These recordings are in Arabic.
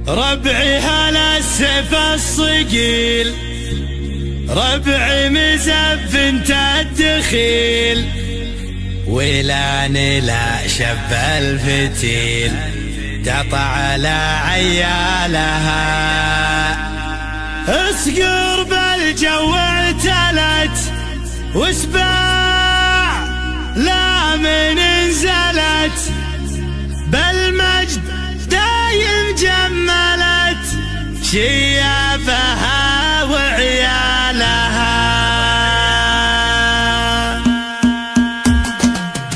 ربعي هلا السيف الصقيل، ربعي مزف انت الدخيل، ولاني لا شب الفتيل قطع على عيالها. اسقر بالجو اعتلت وسباع لا من انزلت، بالمجد دايم جملت شيابها وعيالها.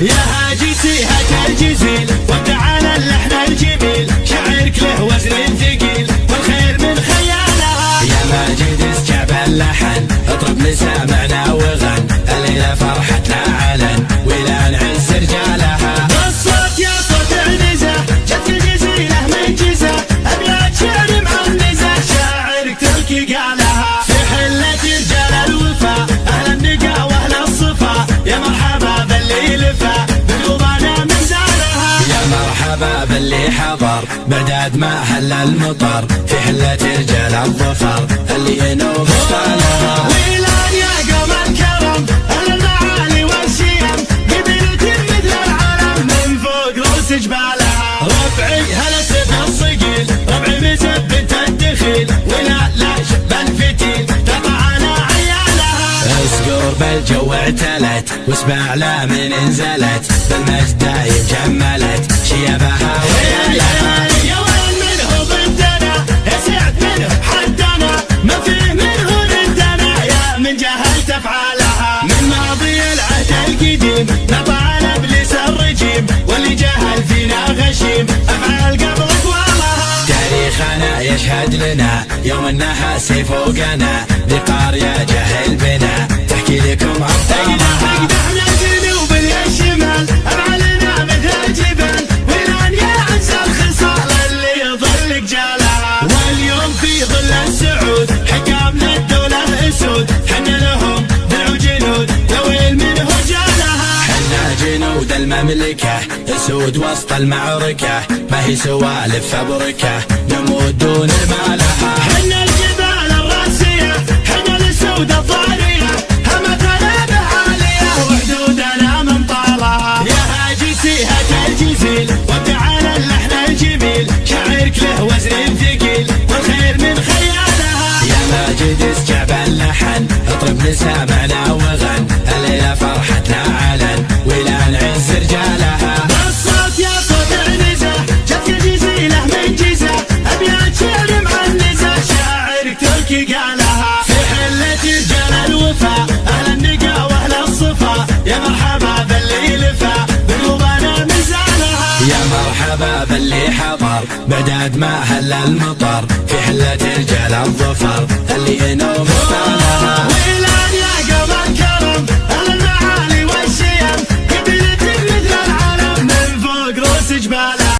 يا هاجسي هات الجزيل وابدع على اللحن الجميل، شعرك له وزن ثقيل والخير من خيالها. يا ماجد اسجع باللحن اطرب لسامعنا وغن، الليلة فرحتنا علن ولا نعز رجالها. بالصوت يا صوت عنزة جت الجزيلة من جزة، ابيات شعر معنزة شاعرك تركي قالها. في حلة رجال الوفا اهل النقا واهل الصفا، يا مرحبا باللي لفا بقلوبنا من زارها. يا مرحبا باللي حضر بعداد ما هل المطر، في حلة رجال الظفر اللي ينوب اشتالها. ويلان يا قوم الكرم اهل المعالي والشيم، قبيلة مثل العلم من فوق رؤوس جبالها. ربعي هلا سيف الصقيل، ربعي مزف بنت الدخيل، ولا شب الفتيل قطع على عيالها. اسقر بالجو اعتلت وسباع لا من انزلت، بالمجد دايم جملت شيابها وعيالها. يا وين منه ضدنا يا سعد منه حدنا، ما فيه منه ردنا يا من جهلت افعالها. من ماضي العهد القديم نطع ابليس الرجيم، واللي جهل فينا غشيم افعال قبل اقوالها. تاريخنا يشهد لنا يوم انها سيف فوقنا، ذقار يا جهل بنا تحكي لكم ابطالها. احنا الجنوب الشمال افعالنا مثل الجبال، ولان يا عز الخصال اللي يظل جالها. واليوم في ظل السعود حكامنا الدولة اسود، حنا لهم درع وجنود يا ويل منه جالها. حنا جنود المملكة اسود وسط المعركة، ما هي سوالف فبركة نموت دون مالها. حنا الجبال الراسية حنا الاسود الضارية، همتنا بعالية وحدودنا من طالها. يا هاجسي هات الجزيل وابدع على اللحن الجميل، شعرك له وزن ثقيل والخير من خيالها. يا ماجد اسجع باللحن اطرب لسامعنا وغن، الليلة فرحتنا علن ولا نعز رجالها. بالصوت يا صوت عنزة جت الجزيلة من جزة، ابيات شعر معنزة شاعرك تركي قالها. في حلة رجال الوفا اهل النقا واهل الصفا، يا مرحبا باللي لفا بقلوبنا من زارها. يا مرحبا باللي حضر بعداد ما هل المطر، في حلة رجال الظفر اللي ينوب اشتالها.